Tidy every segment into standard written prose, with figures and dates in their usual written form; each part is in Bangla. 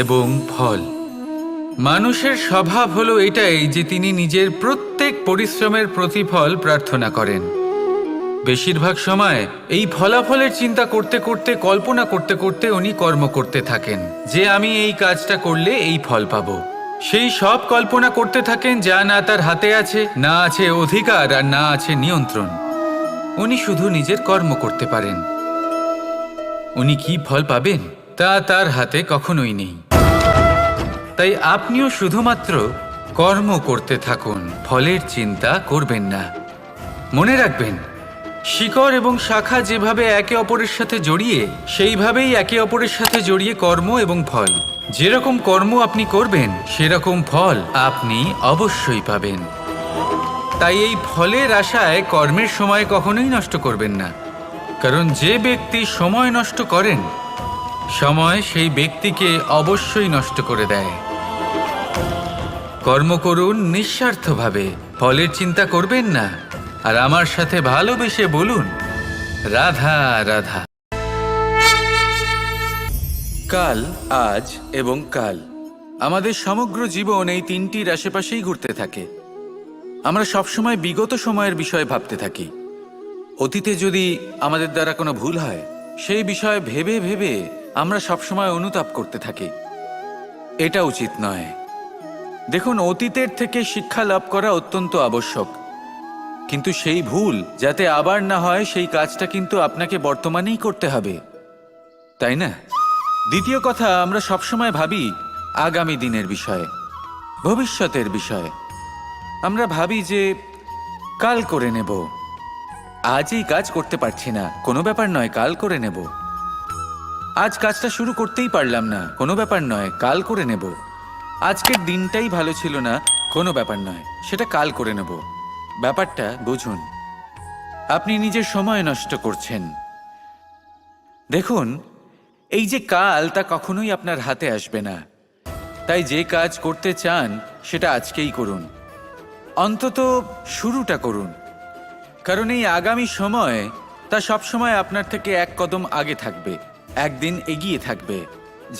এবং ফল। মানুষের স্বভাব হলো এটাই যে তিনি নিজের প্রত্যেক পরিশ্রমের প্রতিফল প্রার্থনা করেন। বেশিরভাগ সময় এই ফলাফলের চিন্তা করতে করতে, কল্পনা করতে করতে উনি কর্ম করতে থাকেন যে আমি এই কাজটা করলে এই ফল পাবো। সেই সব কল্পনা করতে থাকেন যা না তার হাতে আছে, না আছে অধিকার, আর না আছে নিয়ন্ত্রণ। উনি শুধু নিজের কর্ম করতে পারেন। উনি কি ফল পাবেন তা তার হাতে কখনোই নেই। তাই আপনিও শুধুমাত্র কর্ম করতে থাকুন, ফলের চিন্তা করবেন না। মনে রাখবেন, শিকড় এবং শাখা যেভাবে একে অপরের সাথে জড়িয়ে, সেইভাবেই একে অপরের সাথে জড়িয়ে কর্ম এবং ফল। যেরকম কর্ম আপনি করবেন সেরকম ফল আপনি অবশ্যই পাবেন। তাই এই ফলের আশায় কর্মের সময় কখনোই নষ্ট করবেন না, কারণ যে ব্যক্তি সময় নষ্ট করেন, সময় সেই ব্যক্তিকে অবশ্যই নষ্ট করে দেয়। কর্ম করুন নিঃস্বার্থভাবে, ফলের চিন্তা করবেন না, আর আমার সাথে ভালোবেসে বলুন রাধা রাধা। কাল, আজ এবং কাল। আমাদের সমগ্র জীবন এই তিনটির আশেপাশেই ঘুরতে থাকে। আমরা সবসময় বিগত সময়ের বিষয়ে ভাবতে থাকি। অতীতে যদি আমাদের দ্বারা কোনো ভুল হয়, সেই বিষয়ে ভেবে ভেবে আমরা সবসময় অনুতাপ করতে থাকি। এটা উচিত নয়। দেখুন, অতীতের থেকে শিক্ষা লাভ করা অত্যন্ত আবশ্যক, কিন্তু সেই ভুল যাতে আবার না হয় সেই কাজটা কিন্তু আপনাকে বর্তমানেই করতে হবে, তাই না? দ্বিতীয় কথা, আমরা সবসময় ভাবি আগামী দিনের বিষয়ে, ভবিষ্যতের বিষয়ে। আমরা ভাবি যে কাল করে নেব, আজ এই কাজ করতে পারছি না, কোনো ব্যাপার নয়, কাল করে নেব। আজ কাজটা শুরু করতেই পারলাম না, কোনো ব্যাপার নয়, কাল করে নেব। আজকের দিনটাই ভালো ছিল না, কোনো ব্যাপার নয়, সেটা কাল করে নেব। ব্যাপারটা বুঝুন, আপনি নিজের সময় নষ্ট করছেন। দেখুন, এই যে কাল, তা কখনোই আপনার হাতে আসবে না। তাই যে কাজ করতে চান সেটা আজকেই করুন, অন্তত শুরুটা করুন। কারণ এই আগামী সময়, তা সবসময় আপনার থেকে এক কদম আগে থাকবে, একদিন এগিয়ে থাকবে।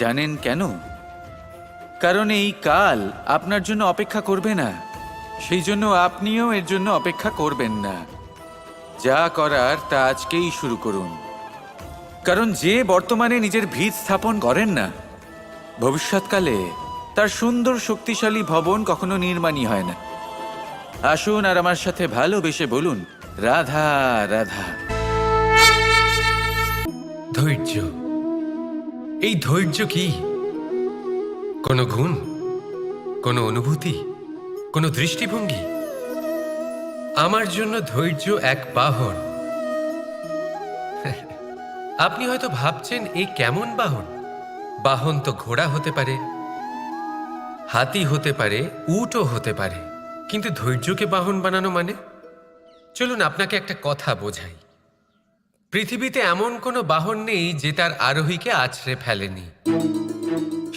জানেন কেন? কারণ এই কাল আপনার জন্য অপেক্ষা করবে না, সেই জন্য আপনিও এর জন্য অপেক্ষা করবেন না। যা করার তা আজকেই শুরু করুন। কারণ যে বর্তমানে নিজের ভিত স্থাপন করেন না, ভবিষ্যৎকালে তার সুন্দর শক্তিশালী ভবন কখনো নির্মাণই হয় না। আসুন আর আমার সাথে ভালোবেসে বলুন রাধা রাধা। ধৈর্য। এই ধৈর্য কি কোনো গুণ, কোনো অনুভূতি, কোনো দৃষ্টিভঙ্গি? আমার জন্য ধৈর্য এক বাহন। আপনি হয়তো ভাবছেন, এই কেমন বাহন? বাহন তো ঘোড়া হতে পারে, হাতি হতে পারে, উটও হতে পারে, কিন্তু ধৈর্যকে বাহন বানানো মানে? চলুন আপনাকে একটা কথা বোঝাই। পৃথিবীতে এমন কোনো বাহন নেই যে তার আরোহীকে আছড়ে ফেলেনি।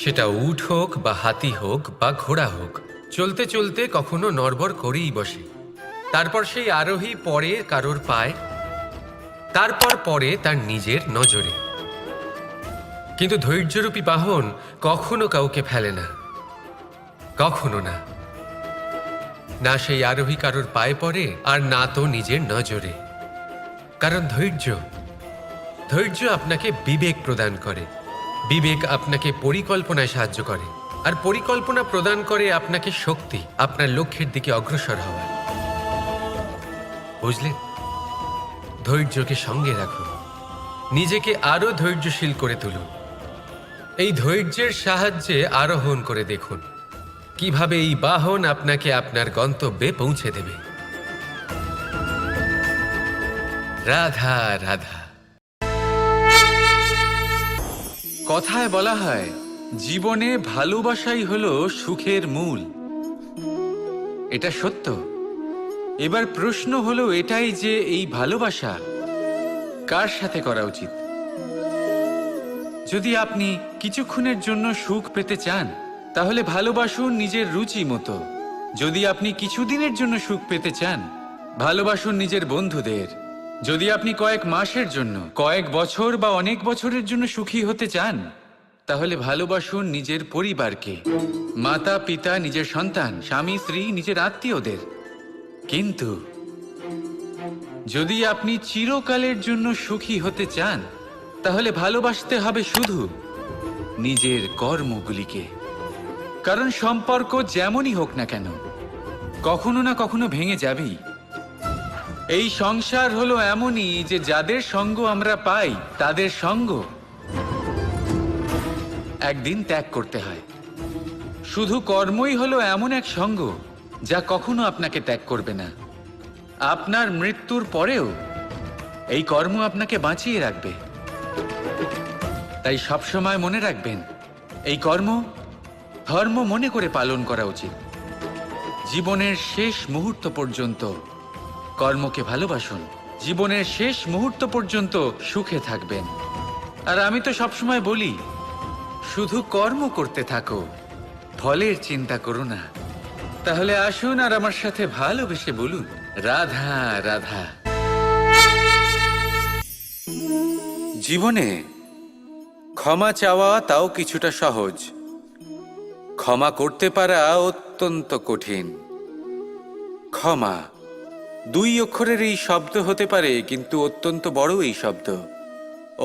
সেটা উট হোক বা হাতি হোক বা ঘোড়া হোক, চলতে চলতে কখনো নড়বড় করেই বসে। তারপর সেই আরোহী পড়ে কারোর পায়, তারপর পড়ে তার নিজের নজরে। কিন্তু ধৈর্যরূপী বাহন কখনো কাউকে ফেলে না, কখনো না। না সেই আরোহী কারোর পায়ে পড়ে, আর না তো নিজের নজরে। কারণ ধৈর্য আপনাকে বিবেক প্রদান করে, বিবেক আপনাকে পরিকল্পনায় সাহায্য করে, আর পরিকল্পনা প্রদান করে আপনাকে শক্তি, আপনার লক্ষ্যের দিকে অগ্রসর হওয়ার। বুঝলেন? ধৈর্যকে সঙ্গে রাখুন, নিজেকে আরো ধৈর্যশীল করে তুলুন। এই ধৈর্যের সাহায্যে আরোহণ করে দেখুন কিভাবে এই বাহন আপনাকে আপনার গন্তব্যে পৌঁছে দেবে। রাধা রাধা। কথায় বলা হয়, জীবনে ভালোবাসাই হলো সুখের মূল। এটা সত্য। এবার প্রশ্ন হলো এটাই যে এই ভালোবাসা কার সাথে করা উচিত? যদি আপনি কিছুক্ষণের জন্য সুখ পেতে চান, তাহলে ভালোবাসুন নিজের রুচি মতো। যদি আপনি কিছুদিনের জন্য সুখ পেতে চান, ভালোবাসুন নিজের বন্ধুদের। যদি আপনি কয়েক মাসের জন্য, কয়েক বছর বা অনেক বছরের জন্য সুখী হতে চান, তাহলে ভালোবাসুন নিজের পরিবারকে, মাতা পিতা, নিজের সন্তান, স্বামী স্ত্রী, নিজের আত্মীয়দের। কিন্তু যদি আপনি চিরকালের জন্য সুখী হতে চান, তাহলে ভালোবাসতে হবে শুধু নিজের কর্মগুলিকে। কারণ সম্পর্ক যেমনই হোক না কেন, কখনো না কখনো ভেঙে যাবেই। এই সংসার হলো এমনই যে যাদের সঙ্গ আমরা পাই, তাদের সঙ্গ একদিন ত্যাগ করতে হয়। শুধু কর্মই হলো এমন এক সঙ্গ যা কখনো আপনাকে ত্যাগ করবে না। আপনার মৃত্যুর পরেও এই কর্ম আপনাকে বাঁচিয়ে রাখবে। তাই সবসময় মনে রাখবেন, এই কর্ম ধর্ম মনে করে পালন করা উচিত। জীবনের শেষ মুহূর্ত পর্যন্ত কর্মকে ভালোবাসুন, জীবনের শেষ মুহূর্ত পর্যন্ত সুখে থাকবেন। আর আমি তো সবসময় বলি, শুধু কর্ম করতে থাকো, ফলের চিন্তা করো না। তাহলে আসুন আর আমার সাথে ভালোবেসে বলুন, রাধা রাধা। জীবনে ক্ষমা চাওয়া তাও কিছুটা সহজ, ক্ষমা করতে পারা অত্যন্ত কঠিন। ক্ষমা 2 অক্ষরের এই শব্দ হতে পারে, কিন্তু অত্যন্ত বড় এই শব্দ,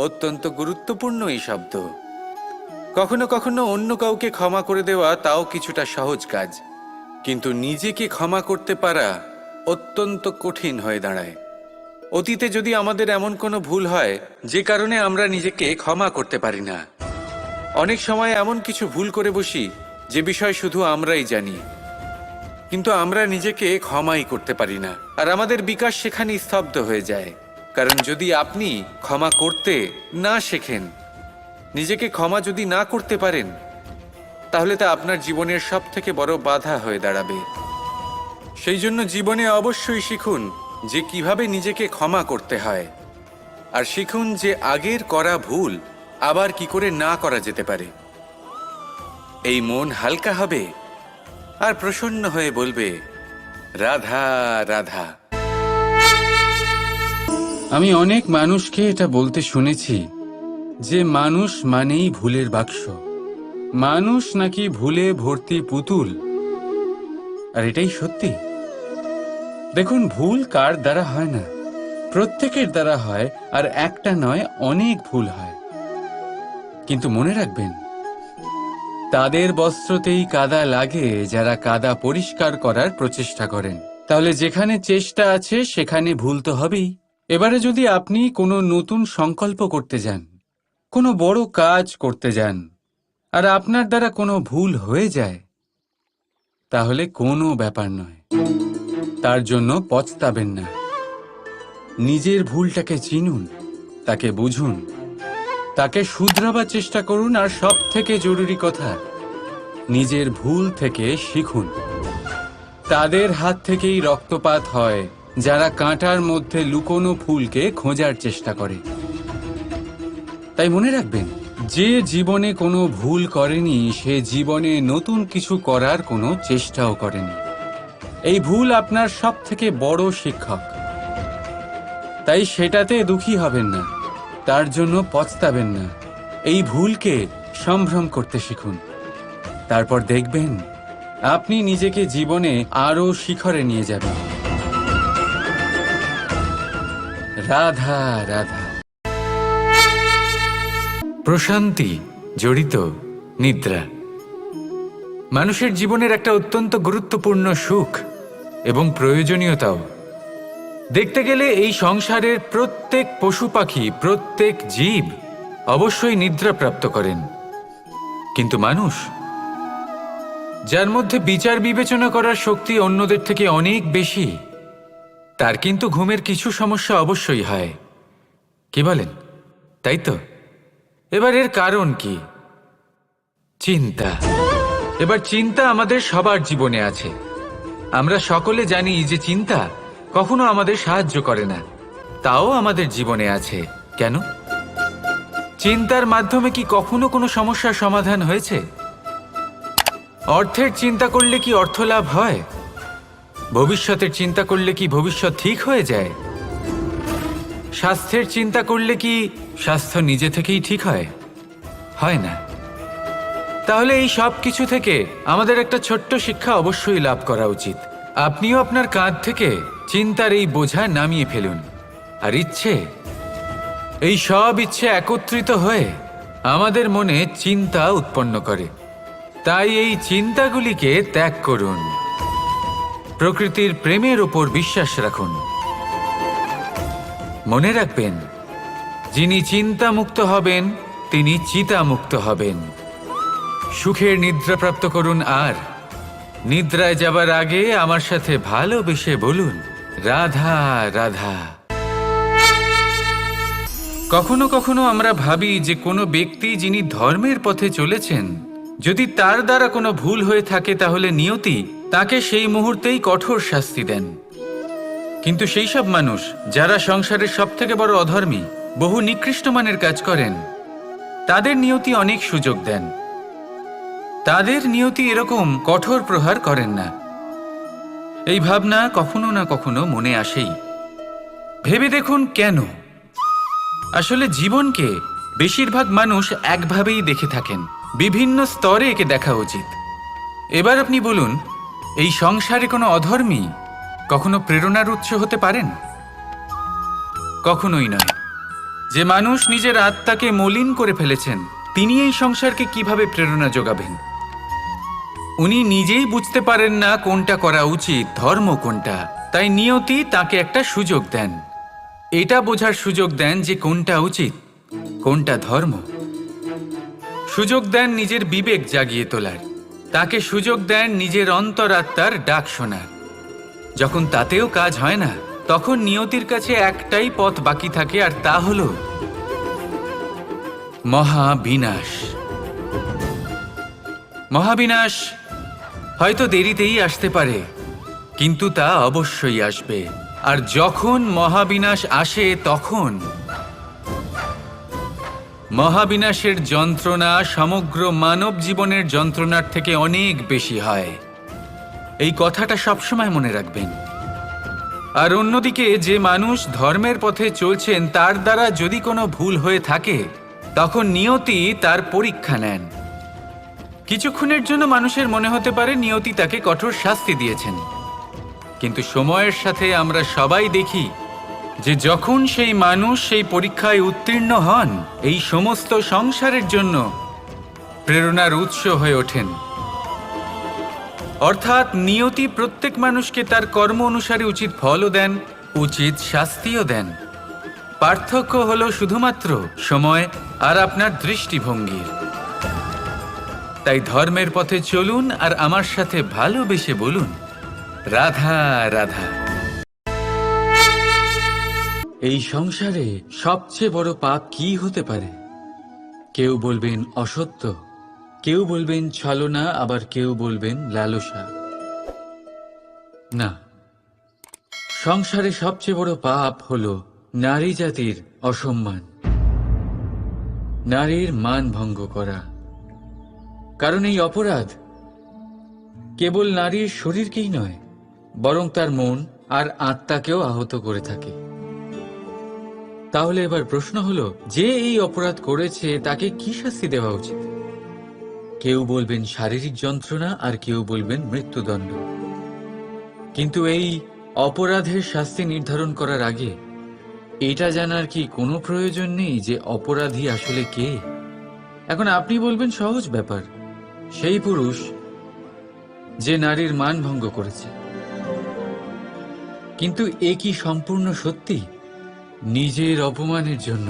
অত্যন্ত গুরুত্বপূর্ণ এই শব্দ। কখনো কখনো অন্য কাউকে ক্ষমা করে দেওয়া তাও কিছুটা সহজ কাজ, কিন্তু নিজেকে ক্ষমা করতে পারা অত্যন্ত কঠিন হয়ে দাঁড়ায়। অতীতে যদি আমাদের এমন কোনো ভুল হয় যে কারণে আমরা নিজেকে ক্ষমা করতে পারি না, অনেক সময় এমন কিছু ভুল করে বসি যে বিষয় শুধু আমরাই জানি, কিন্তু আমরা নিজেকে ক্ষমাই করতে পারি না। আর আমাদের বিকাশ সেখানেই স্তব্ধ হয়ে যায়। কারণ যদি আপনি ক্ষমা করতে না শেখেন, নিজেকে ক্ষমা যদি না করতে পারেন, তাহলে তা আপনার জীবনের সবথেকে বড় বাধা হয়ে দাঁড়াবে। সেই জন্য জীবনে অবশ্যই শিখুন যে কিভাবে নিজেকে ক্ষমা করতে হয়, আর শিখুন যে আগের করা ভুল আবার কি করে না করা যেতে পারে। এই মন হালকা হবে আর প্রসন্ন হয়ে বলবে, রাধা রাধা। আমি অনেক মানুষকে এটা বলতে শুনেছি যে মানুষ মানেই ভুলের বাক্স, মানুষ নাকি ভুলে ভর্তি পুতুল। আর এটাই সত্যি। দেখুন, ভুল কার দ্বারা হয় না, প্রত্যেকের দ্বারা হয়। আর একটা নয়, অনেক ভুল হয়। কিন্তু মনে রাখবেন, তাদের বস্ত্রতেই কাদা লাগে যারা কাদা পরিষ্কার করার প্রচেষ্টা করেন। তাহলে যেখানে চেষ্টা আছে সেখানে ভুল তো হবেই। এবারে যদি আপনি কোনো নতুন সংকল্প করতে যান, কোনো বড় কাজ করতে যান, আর আপনার দ্বারা কোনো ভুল হয়ে যায়, তাহলে কোনো ব্যাপার নয়, তার জন্য পস্তাবেন না। নিজের ভুলটাকে চিনুন, তাকে বুঝুন, তাকে শুধরাবার চেষ্টা করুন। আর সব থেকে জরুরি কথা, নিজের ভুল থেকে শিখুন। তাদের হাত থেকেই রক্তপাত হয় যারা কাঁটার মধ্যে লুকোনো ফুলকে খোঁজার চেষ্টা করে। তাই মনে রাখবেন, যে জীবনে কোনো ভুল করেনি সে জীবনে নতুন কিছু করার কোনো চেষ্টাও করেনি। এই ভুল আপনার সব থেকে বড় শিক্ষক। তাই সেটাতে দুঃখী হবেন না, তার জন্য পস্তাবেন না। এই ভুলকে সম্ভ্রম করতে শিখুন। তারপর দেখবেন আপনি নিজেকে জীবনে আরো শিখরে নিয়ে যাবেন। রাধা রাধা। প্রশান্তি জড়িত নিদ্রা মানুষের জীবনের একটা অত্যন্ত গুরুত্বপূর্ণ সুখ এবং প্রয়োজনীয়তাও। দেখতে গেলে এই সংসারের প্রত্যেক পশু পাখি, প্রত্যেক জীব অবশ্যই নিদ্রা প্রাপ্ত করেন, কিন্তু মানুষ, যার মধ্যে বিচার বিবেচনা করার শক্তি অন্যদের থেকে অনেক বেশি, তার কিন্তু ঘুমের কিছু সমস্যা অবশ্যই হয়। কি বলেন, তাই তো? এবার এর কারণ কি? চিন্তা। এবার চিন্তা আমাদের সবার জীবনে আছে। আমরা সকলে জানি যে চিন্তা কখনো আমাদের সাহায্য করে না, তাও আমাদের জীবনে আছে। কেন? চিন্তার মাধ্যমে কি কখনো কোনো সমস্যার সমাধান হয়েছে? অর্থের চিন্তা করলে কি অর্থ লাভ হয়? ভবিষ্যতের চিন্তা করলে কি ভবিষ্যৎ ঠিক হয়ে যায়? স্বাস্থ্যের চিন্তা করলে কি স্বাস্থ্য নিজে থেকেই ঠিক হয়? হয় না। তাহলে এই সব কিছু থেকে আমাদের একটা ছোট্ট শিক্ষা অবশ্যই লাভ করা উচিত। আপনিও আপনার কাঁধ থেকে চিন্তার এই বোঝা নামিয়ে ফেলুন। আর এই সব ইচ্ছে একত্রিত হয়ে আমাদের মনে চিন্তা উৎপন্ন করে। তাই এই চিন্তাগুলিকে ত্যাগ করুন। প্রকৃতির প্রেমের ওপর বিশ্বাস রাখুন। মনে রাখবেন, যিনি চিন্তামুক্ত হবেন তিনি চিতামুক্ত হবেন। সুখের নিদ্রা প্রাপ্ত করুন, আর নিদ্রায় যাবার আগে আমার সাথে ভালোবেসে বলুন, রাধা রাধা। কখনো কখনো আমরা ভাবি যে কোনো ব্যক্তি যিনি ধর্মের পথে চলেছেন, যদি তার দ্বারা কোনো ভুল হয়ে থাকে তাহলে নিয়তি তাকে সেই মুহূর্তেই কঠোর শাস্তি দেন। কিন্তু সেই সব মানুষ যারা সংসারের সবথেকে বড় অধর্মী, বহু নিকৃষ্ট মানের কাজ করেন, তাদের নিয়তি অনেক সুযোগ দেন। তাদের নিয়তি এরকম কঠোর প্রহার করেন না। এই ভাবনা কখনো না কখনো মনে আসেই। ভেবে দেখুন কেন? আসলে জীবনকে বেশিরভাগ মানুষ একভাবেই দেখে থাকেন। বিভিন্ন স্তরে একে দেখা উচিত। এবার আপনি বলুন, এই সংসারে কোনো অধর্মী কখনো প্রেরণার উৎস হতে পারেন? কখনোই নয়। যে মানুষ নিজের আত্মাকে মলিন করে ফেলেছেন, তিনি এই সংসারকে কিভাবে প্রেরণা যোগাবেন? উনি নিজেই বুঝতে পারেন না কোনটা করা উচিত, ধর্ম কোনটা। তাই নিয়তি তাকে একটা সুযোগ দেন। এটা বোঝার সুযোগ দেন যে কোনটা উচিত, কোনটা ধর্ম। সুযোগ দেন নিজের বিবেক জাগিয়ে তোলার। তাকে সুযোগ দেন নিজের অন্তরাত্মার ডাক শোনার। যখন তাতেও কাজ হয় না, তখন নিয়তির কাছে একটাই পথ বাকি থাকে, আর তা হল মহাবিনাশ। মহাবিনাশ হয়তো দেরিতেই আসতে পারে, কিন্তু তা অবশ্যই আসবে। আর যখন মহাবিনাশ আসে, তখন মহাবিনাশের যন্ত্রণা সমগ্র মানব জীবনের যন্ত্রণার থেকে অনেক বেশি হয়। এই কথাটা সবসময় মনে রাখবেন। আর অন্যদিকে যে মানুষ ধর্মের পথে চলছেন, তার দ্বারা যদি কোনো ভুল হয়ে থাকে, তখন নিয়তি তার পরীক্ষা নেন। কিছুক্ষণের জন্য মানুষের মনে হতে পারে নিয়তি তাকে কঠোর শাস্তি দিয়েছেন, কিন্তু সময়ের সাথে আমরা সবাই দেখি যে যখন সেই মানুষ সেই পরীক্ষায় উত্তীর্ণ হন, এই সমস্ত সংসারের জন্য প্রেরণার উৎস হয়ে ওঠেন। অর্থাৎ নিয়তি প্রত্যেক মানুষকে তার কর্ম অনুসারে উচিত ফলও দেন, উচিত শাস্তিও দেন। পার্থক্য হলো শুধুমাত্র সময় আর আপনার দৃষ্টিভঙ্গির। তাই ধর্মের পথে চলুন, আর আমার সাথে ভালোবেসে বলুন, রাধা রাধা। এই সংসারে সবচেয়ে বড় পাপ কি হতে পারে? কেউ বলবেন অসত্য, কেউ বলবেন ছলনা, আবার কেউ বলবেন লালসা। না, সংসারে সবচেয়ে বড় পাপ হলো নারী জাতির অসম্মান, নারীর মান ভঙ্গ করা। কারণ এই অপরাধ কেবল নারীর শরীরকেই নয়, বরং তার মন আর আত্মাকেও আহত করে থাকে। তাহলে এবার প্রশ্ন হলো, যে এই অপরাধ করেছে তাকে কি শাস্তি দেওয়া উচিত? কেউ বলবেন শারীরিক যন্ত্রণা, আর কেউ বলবেন মৃত্যুদণ্ড। কিন্তু এই অপরাধের শাস্তি নির্ধারণ করার আগে এটা জানার কি কোনো প্রয়োজন নেই যে অপরাধী আসলে কে? এখন আপনি বলবেন সহজ ব্যাপার, সেই পুরুষ যে নারীর মান ভঙ্গ করেছে। কিন্তু এ কি সম্পূর্ণ সত্যি? নিজের অপমানের জন্য,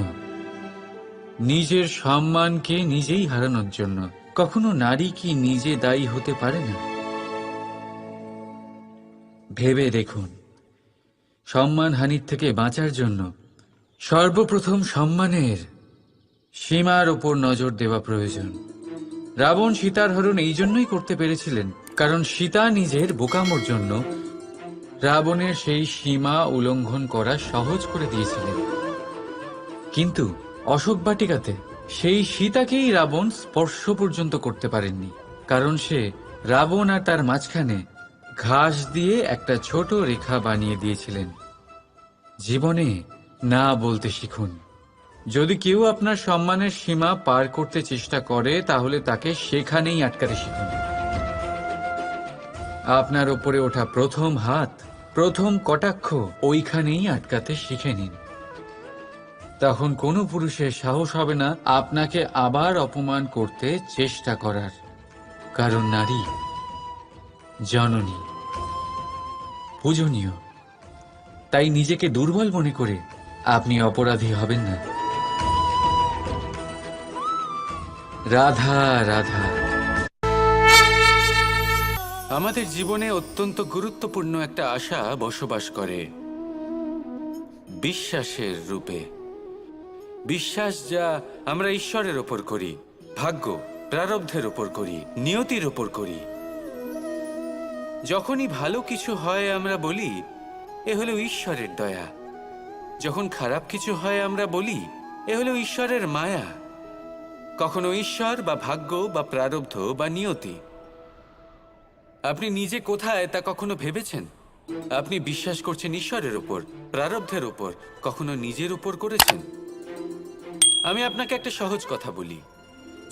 নিজের সম্মানকে নিজেই হারানোর জন্য কখনো নারী কি নিজে দায়ী হতে পারে না? ভেবে দেখুন, সম্মানহানির থেকে বাঁচার জন্য সর্বপ্রথম সম্মানের সীমার ওপর নজর দেওয়া প্রয়োজন। রাবণ সীতার হরণ এই জন্যই করতে পেরেছিলেন, কারণ সীতা নিজের বোকামোর জন্য রাবণের সেই সীমা উল্লঙ্ঘন করা সহজ করে দিয়েছিলেন। কিন্তু অশোক বাটিকাতে সেই সীতাকেই রাবণ স্পর্শ পর্যন্ত করতে পারেননি, কারণ সে রাবণ আর তার মাঝখানে ঘাস দিয়ে একটা ছোট রেখা বানিয়ে দিয়েছিলেন। জীবনে না বলতে শিখুন, যদি কেউ আপনার সম্মানের সীমা পার করতে চেষ্টা করে তাহলে তাকে সেখানেই আটকাতে শিখুন। আপনার ওপরে ওঠা প্রথম হাত, প্রথম কটাক্ষ ওইখানেই আটকাতে শিখে নিন। তখন কোনো পুরুষের সাহস হবে না আপনাকে আবার অপমান করতে চেষ্টা করার, কারণ নারী জননী, পূজনীয়। তাই নিজেকে দুর্বল মনে করে আপনি অপরাধী হবেন না। রাধা রাধা। আমাদের জীবনে অত্যন্ত গুরুত্বপূর্ণ একটা আশা বসবাস করে, বিশ্বাসের রূপে। বিশ্বাস যা আমরা ঈশ্বরের ওপর করি, ভাগ্য, প্রারব্ধের ওপর করি, নিয়তির ওপর করি। যখনই ভালো কিছু হয় আমরা বলি এ হলো ঈশ্বরের দয়া, যখন খারাপ কিছু হয় আমরা বলি এ হলো ঈশ্বরের মায়া। কখনো ঈশ্বর বা ভাগ্য বা প্রারব্ধ বা নিয়তি। আপনি নিজে কোথায় তা কখনো ভেবেছেন? আপনি বিশ্বাস করছেন ঈশ্বরের উপর, প্রারব্ধের উপর, কখনো নিজের উপর করেছেন? আমি আপনাকে একটা সহজ কথা বলি,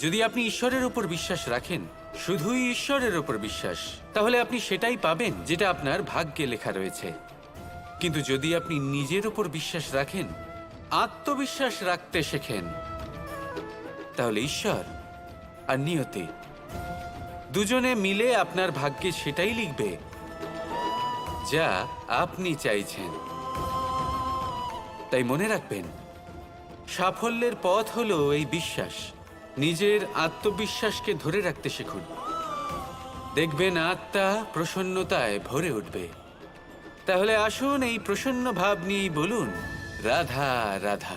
যদি আপনি ঈশ্বরের উপর বিশ্বাস রাখেন, শুধুই ঈশ্বরের উপর বিশ্বাস, তাহলে আপনি সেটাই পাবেন যেটা আপনার ভাগ্যে লেখা রয়েছে। কিন্তু যদি আপনি নিজের উপর বিশ্বাস রাখেন, আত্মবিশ্বাস রাখতে শেখেন, তাহলে ঈশ্বর আর নিয়তি দুজনে মিলে আপনার ভাগ্যে সেটাই লিখবে যা আপনি চাইছেন। তাই মনে রাখবেন, সাফল্যের পথ হলো এই বিশ্বাস। নিজের আত্মবিশ্বাসকে ধরে রাখতে শিখুন, দেখবেন আত্মা প্রসন্নতায় ভরে উঠবে। তাহলে আসুন এই প্রসন্ন ভাব নিয়েই বলুন রাধা রাধা।